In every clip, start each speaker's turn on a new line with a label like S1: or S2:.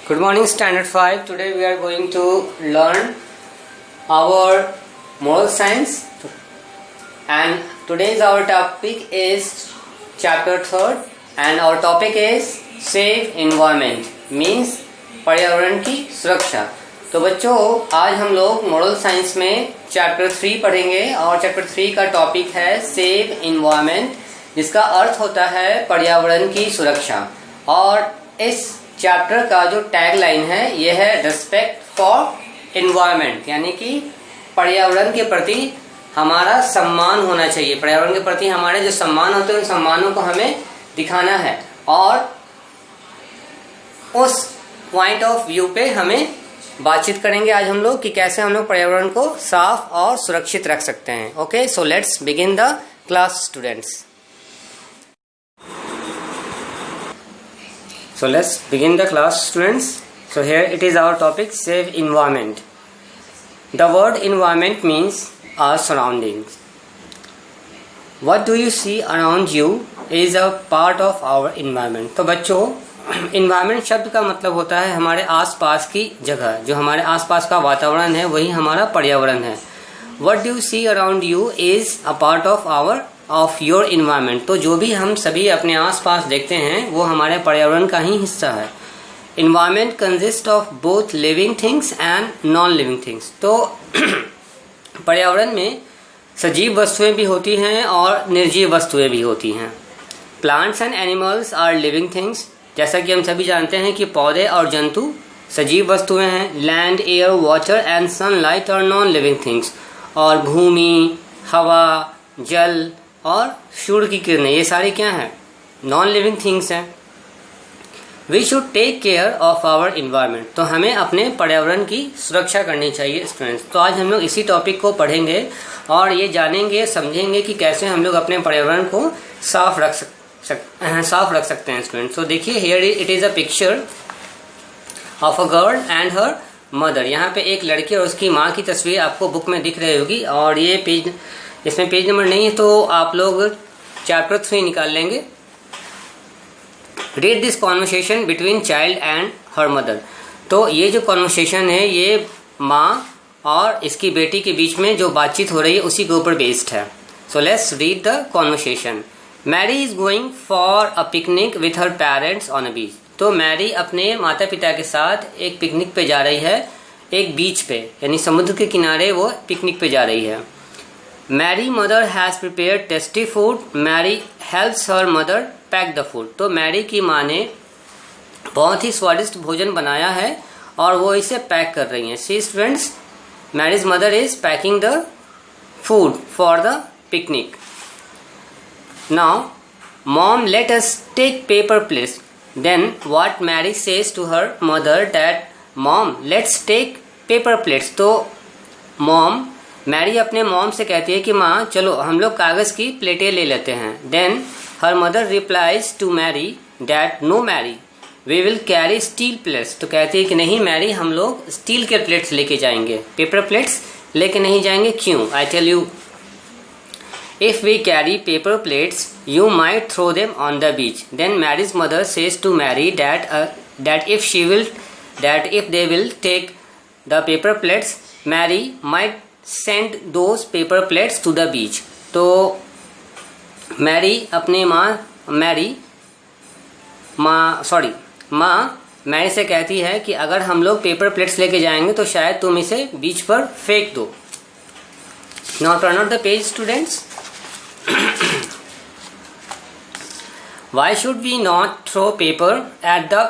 S1: Good morning, Standard 5. Today we are going to learn our moral science, and today's our topic is chapter 3rd, and our topic is Save Environment means पर्यावरण की सुरक्षा। तो बच्चों, आज हम लोग moral science में chapter 3 पढ़ेंगे और चैप्टर 3 का टॉपिक है सेव इन्वायरमेंट, जिसका अर्थ होता है पर्यावरण की सुरक्षा। और इस चैप्टर का जो टैग लाइन है यह है रिस्पेक्ट फॉर इन्वायरमेंट, यानी कि पर्यावरण के प्रति हमारा सम्मान होना चाहिए। पर्यावरण के प्रति हमारे जो सम्मान होते हैं उन सम्मानों को हमें दिखाना है, और उस पॉइंट ऑफ व्यू पे हमें बातचीत करेंगे आज हम लोग कि कैसे हम लोग पर्यावरण को साफ और सुरक्षित रख सकते हैं। Okay, so let's begin the class students. So let's begin the class, students. So here it is our topic, save environment. The word environment means our surroundings. What do you see around you is a part of our environment. तो बच्चों, environment शब्द का मतलब होता है हमारे आसपास की जगह, जो हमारे आसपास का वातावरण है वही हमारा पर्यावरण है। What do you see around you is a part of your environment. तो जो भी हम सभी अपने आसपास देखते हैं वो हमारे पर्यावरण का ही हिस्सा है। Environment consists of both living things and non-living things. तो पर्यावरण में सजीव वस्तुएं भी होती हैं और निर्जीव वस्तुएं भी होती हैं। Plants and animals are living things. जैसा कि हम सभी जानते हैं कि पौधे और जंतु सजीव वस्तुएं हैं। Land, air, water and sunlight are non-living things. और भूमि, हवा, जल और सूर्य की किरणें, ये सारी क्या हैं? नॉन लिविंग थिंग्स हैं। We should take care of our environment. तो हमें अपने पर्यावरण की सुरक्षा करनी चाहिए स्टूडेंट्स। तो आज हम लोग इसी टॉपिक को पढ़ेंगे और ये जानेंगे समझेंगे कि कैसे हम लोग अपने पर्यावरण को साफ रख सकते हैं स्टूडेंट्स। तो देखिए, here it is a picture of a girl and her mother. यहाँ पे एक लड़की और उसकी माँ की तस्वीर आपको बुक में दिख रही होगी, और ये पेज, इसमें पेज नंबर नहीं है तो आप लोग चैप्टर 3 निकाल लेंगे। Read this conversation between child and her mother. तो ये जो कॉन्वर्सेशन है ये माँ और इसकी बेटी के बीच में जो बातचीत हो रही है उसी के ऊपर बेस्ड है। So let's read the conversation. Mary is going for a picnic with her parents on a beach. तो मैरी अपने माता पिता के साथ एक पिकनिक पे जा रही है, एक बीच पे, यानी समुद्र के किनारे वो पिकनिक पे जा रही है। Mary mother has prepared tasty food. Mary helps her mother pack the food. तो मैरी की माँ ने बहुत ही स्वादिष्ट भोजन बनाया है और वो इसे पैक कर रही हैं। See students, Mary's mother is packing the food for the picnic. Now mom let us take paper plates. Then what Mary says to her mother that mom let's take paper plates. तो mom, Mary अपने mom से कहती है कि माँ चलो हम लोग कागज की प्लेटें ले लेते हैं। Then her mother replies to Mary that no Mary we will carry steel plates. तो कहती है कि नहीं मैरी, हम लोग स्टील के प्लेट्स लेके जाएंगे, पेपर प्लेट्स लेके नहीं जाएंगे। क्यों? I tell you. If we carry paper plates, you might throw them on the beach. Then Mary's mother says to Mary that if they will take the paper plates, Mary might send those paper plates to the beach. तो Mary अपने माँ Mary से कहती है कि अगर हम लोग पेपर प्लेट्स लेके जाएंगे तो शायद तुम इसे बीच पर फेंक दो। Now turn out the page, students. Why should we not throw paper at the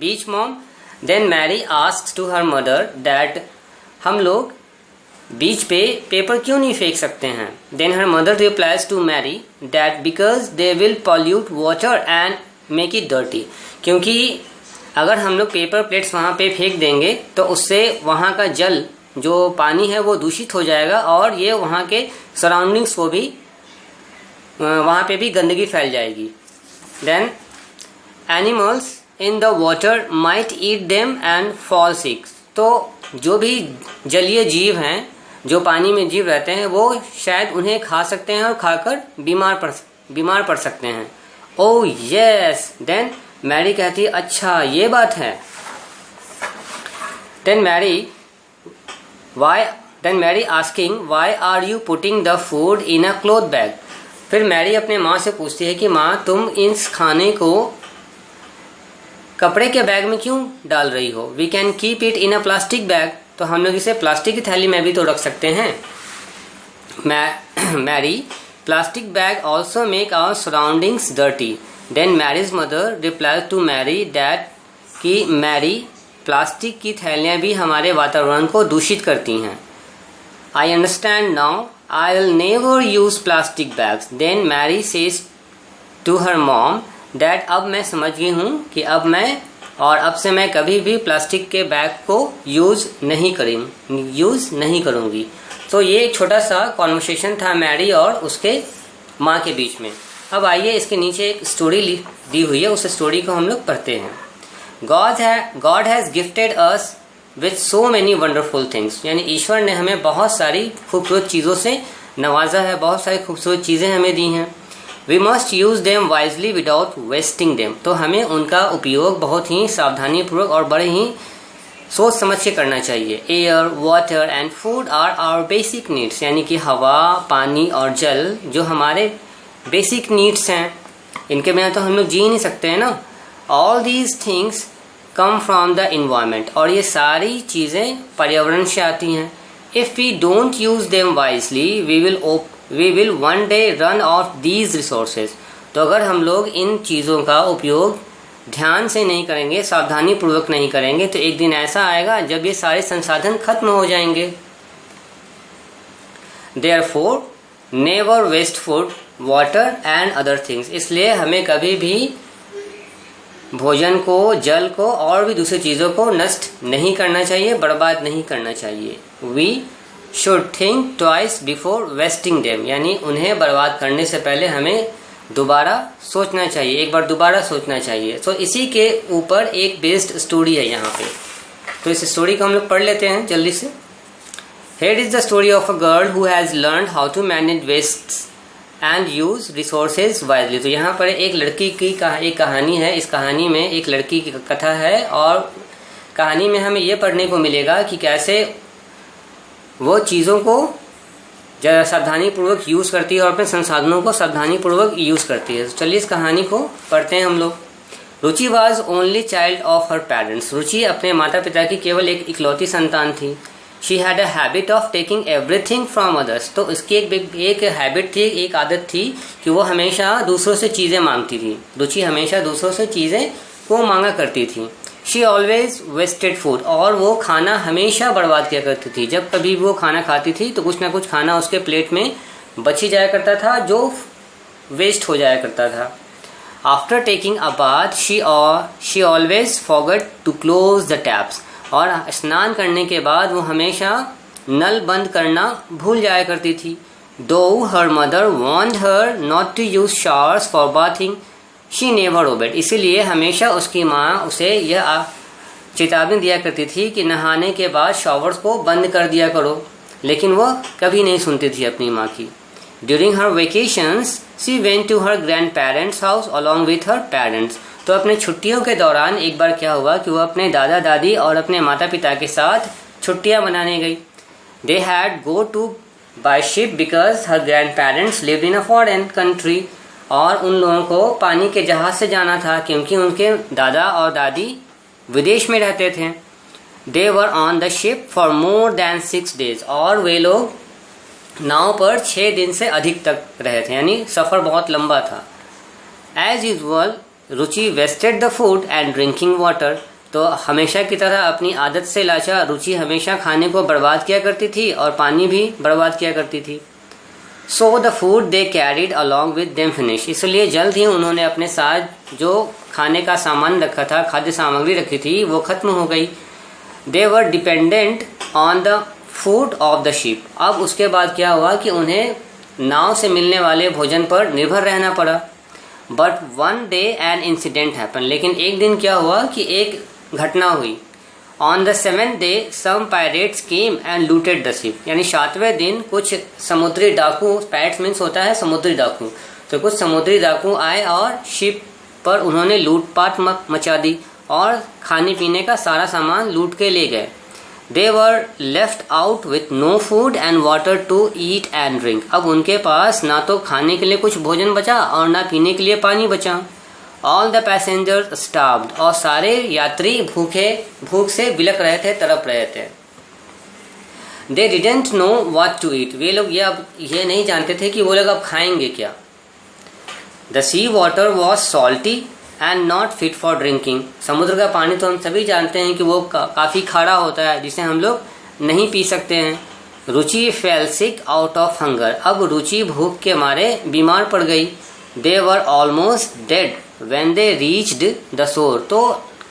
S1: beach, mom? Then Mary asks to her mother that हम लोग बीच पे पेपर क्यों नहीं फेंक सकते हैं। Then her mother replies to Mary that because they will pollute water and make it dirty. क्योंकि अगर हम लोग पेपर प्लेट्स वहाँ पे फेंक देंगे तो उससे वहाँ का जल, जो पानी है वो दूषित हो जाएगा और ये वहाँ के सराउंडिंग्स को भी, वहाँ पे भी गंदगी फैल जाएगी। Then animals in the water might eat them and fall sick. तो जो भी जलीय जीव हैं, जो पानी में जीव रहते हैं, वो शायद उन्हें खा सकते हैं और खाकर बीमार पड़ सकते हैं। Oh yes. देन मैरी कहती है अच्छा ये बात है। Then Mary asking, why are you putting the food in a cloth bag? फिर मैरी अपने माँ से पूछती है कि माँ तुम इस खाने को कपड़े के बैग में क्यों डाल रही हो? We can keep it in a plastic bag. तो हम लोग इसे प्लास्टिक की थैली में भी तो रख सकते हैं. Mary, plastic bag also make our surroundings dirty. Then Mary's mother replied to Mary that कि मैरी प्लास्टिक की थैलियाँ भी हमारे वातावरण को दूषित करती हैं. I understand now. I'll never use plastic bags. Then Mary says to her mom that अब मैं समझ गई हूँ कि अब से मैं कभी भी प्लास्टिक के बैग को यूज़ नहीं करूँगी. तो ये एक छोटा सा कॉन्वर्सेशन था मैरी और उसके माँ के बीच में. अब आइए इसके नीचे एक स्टोरी दी हुई है, उस स्टोरी को हम लोग पढ़ते हैं. God has gifted us with so many wonderful things. यानी ईश्वर ने हमें बहुत सारी खूबसूरत चीज़ों से नवाजा है, बहुत सारी खूबसूरत चीज़ें हमें दी हैं. We must use them wisely without wasting them. तो हमें उनका उपयोग बहुत ही सावधानीपूर्वक और बड़े ही सोच समझ के करना चाहिए. Air, water and food are our basic needs. यानी कि हवा, पानी और जल जो हमारे बेसिक नीड्स हैं, इनके बिना तो हम लोग जी नहीं सकते हैं ना. All these things come from the environment. और ये सारी चीज़ें पर्यावरण से आती हैं. If we don't use them wisely we will one day run out these resources. तो अगर हम लोग इन चीज़ों का उपयोग ध्यान से नहीं करेंगे, सावधानी पूर्वक नहीं करेंगे, तो एक दिन ऐसा आएगा जब ये सारे संसाधन खत्म हो जाएंगे. Therefore never waste food, water and other things. इसलिए हमें कभी भी भोजन को, जल को और भी दूसरी चीज़ों को नष्ट नहीं करना चाहिए, बर्बाद नहीं करना चाहिए. We should think twice before wasting them. यानी उन्हें बर्बाद करने से पहले हमें दोबारा सोचना चाहिए, एक बार दोबारा सोचना चाहिए. तो इसी के ऊपर एक बेस्ड स्टोरी है यहाँ पे. तो इस स्टोरी को हम लोग पढ़ लेते हैं जल्दी से. Here is the story of a girl who has learned how to manage wastes and use resources wisely. तो यहाँ पर एक लड़की की एक कहानी है. इस कहानी में एक लड़की की कथा है और कहानी में हमें ये पढ़ने को मिलेगा कि कैसे वो चीज़ों को सावधानी पूर्वक यूज़ करती है और अपने संसाधनों को सावधानी पूर्वक यूज़ करती है. तो चलिए इस कहानी को पढ़ते हैं हम लोग. Ruchi was only child of her parents. Ruchi अपने माता पिता की केवल एक इकलौती संतान थी. She had a habit of taking everything from others. तो उसकी एक हैबिट थी, एक आदत थी कि वो हमेशा दूसरों से चीज़ें मांगती थी. रुचि हमेशा दूसरों से चीज़ें को मांगा करती थी. She always wasted food. और वो खाना हमेशा बर्बाद किया करती थी. जब कभी वो खाना खाती थी तो कुछ ना कुछ खाना उसके प्लेट में बच ही जाया करता था जो वेस्ट हो जाया करता था. After taking a bath she always forgot to close the taps. और स्नान करने के बाद वो हमेशा नल बंद करना भूल जाया करती थी. Though her mother warned her not to use showers for bathing she never obeyed. इसीलिए हमेशा उसकी माँ उसे यह चेतावनी दिया करती थी कि नहाने के बाद शावर्स को बंद कर दिया करो, लेकिन वह कभी नहीं सुनती थी अपनी माँ की. During her vacations she went to her grand parents house along with her parents. तो अपने छुट्टियों के दौरान एक बार क्या हुआ कि वह अपने दादा दादी और अपने माता पिता के साथ छुट्टियां मनाने गई. They had go to by ship because her grand parents lived in a foreign country. और उन लोगों को पानी के जहाज से जाना था क्योंकि उनके दादा और दादी विदेश में रहते थे. They were on the ship for more than 6 days. और वे लोग नाव पर 6 दिन से अधिक तक रहे थे, यानी सफ़र बहुत लंबा था. As usual Ruchi wasted the food and drinking water. तो हमेशा की तरह अपनी आदत से लाचार रुचि हमेशा खाने को बर्बाद किया करती थी और पानी भी बर्बाद किया करती थी. So the food they carried along with them finish. इसलिए जल्द ही उन्होंने अपने साथ जो खाने का सामान रखा था, खाद्य सामग्री रखी थी, वो खत्म हो गई. They were dependent on the food of the ship. अब उसके बाद क्या हुआ कि उन्हें नाव से मिलने वाले भोजन पर निर्भर रहना पड़ा. But one day an incident happen. लेकिन एक दिन क्या हुआ कि एक घटना हुई. On the 7th day some pirates came and looted the ship. यानी 7वें दिन कुछ समुद्री डाकू, पायरेट्स मीन्स होता है समुद्री डाकू, तो कुछ समुद्री डाकू आए और शिप पर उन्होंने लूटपाट मचा दी और खाने पीने का सारा सामान लूट के ले गए. They were left out with no food and water to eat and drink. अब उनके पास ना तो खाने के लिए कुछ भोजन बचा और ना पीने के लिए पानी बचा. All the passengers starved. और सारे यात्री भूख से बिलख रहे थे, तड़प रहे थे. They didn't know what to eat. वे लोग ये नहीं जानते थे कि वो लोग अब खाएंगे क्या. The sea water was salty and not fit for drinking. समुद्र का पानी तो हम सभी जानते हैं कि वो काफ़ी खारा होता है, जिसे हम लोग नहीं पी सकते हैं. रुचि fell sick out of hunger. अब रुचि भूख के मारे बीमार पड़ गई. They were almost dead when they reached the shore. तो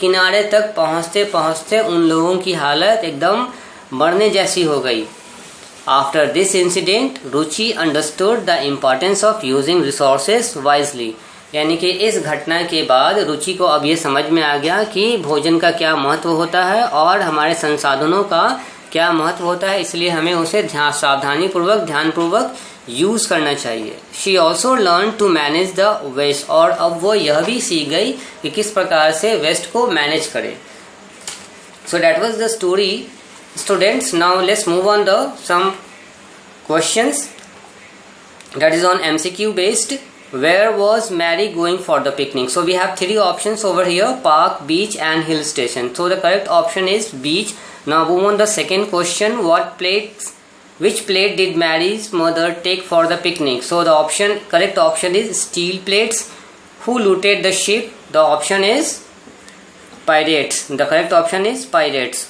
S1: किनारे तक पहुँचते पहुँचते उन लोगों की हालत एकदम मरने जैसी हो गई. After this incident, Ruchi understood the importance of using resources wisely. यानी कि इस घटना के बाद रुचि को अब ये समझ में आ गया कि भोजन का क्या महत्व होता है और हमारे संसाधनों का क्या महत्व होता है, इसलिए हमें उसे सावधानीपूर्वक ध्यानपूर्वक यूज़ करना चाहिए. She also learn to manage the waste. और अब वो यह भी सीख गई कि किस प्रकार से वेस्ट को मैनेज करे. So that was the story. Students, now let's move on the some questions that is on MCQ based. Where was Mary going for the picnic? So we have three options over here: park, beach and hill station. So the correct option is beach. Now move on the second question. Which plate did Mary's mother take for the picnic? So the correct option is steel plates. Who looted the ship? The option is pirates. The correct option is pirates.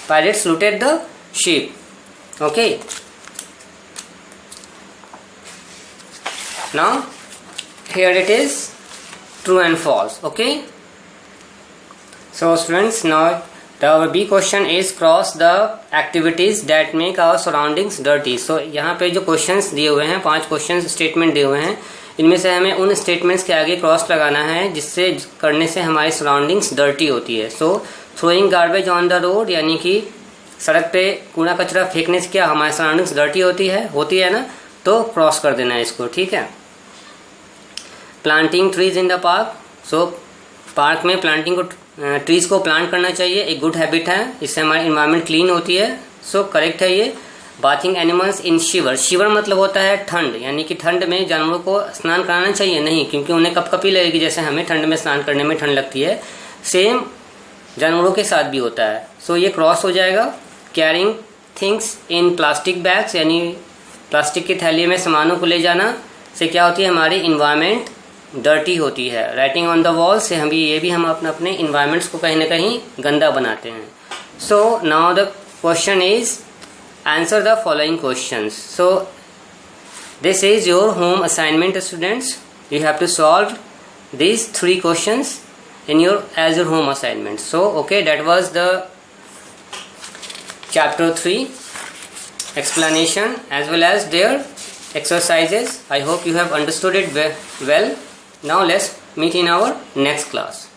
S1: Pirates looted the ship. Okay. Now here it is true and false. Okay, so students, now our B question is cross the activities that make our surroundings dirty. So यहाँ पे जो questions दिए हुए हैं, 5 question statement दिए हुए हैं, इनमें से हमें उन स्टेटमेंट्स के आगे क्रॉस लगाना है जिससे करने से हमारी सराउंडिंग्स डर्टी होती है. So throwing garbage on the road, यानी कि सड़क पे कूड़ा कचरा फेंकने से क्या हमारी सराउंडिंग्स डर्टी होती है ना, तो क्रॉस कर देना है इसको. ठीक है. Planting trees in the park. So park में ट्रीज को प्लांट करना चाहिए, एक गुड हैबिट है, इससे हमारी इन्वायरमेंट क्लीन होती है. सो करेक्ट है ये. बाथिंग एनिमल्स इन शिवर. शिवर मतलब होता है ठंड, यानी कि ठंड में जानवरों को स्नान कराना चाहिए नहीं, क्योंकि उन्हें कपकपी लगेगी जैसे हमें ठंड में स्नान करने में ठंड लगती है, सेम जानवरों के साथ भी होता है. सो ये क्रॉस हो जाएगा. Carrying things in plastic bags, यानी प्लास्टिक की थैली में सामानों को ले जाना से क्या होती है, हमारी इन्वायरमेंट डर्टी होती है. राइटिंग ऑन द वॉल से हम अपने इन्वायरमेंट्स को कहीं ना कहीं गंदा बनाते हैं. So now the question is answer the following questions. So this is your home assignment students. You have to solve these 3 questions in as your home assignment. So okay, that was the chapter 3 explanation as well as their exercises. I hope you have understood it well. Now let's meet in our next class.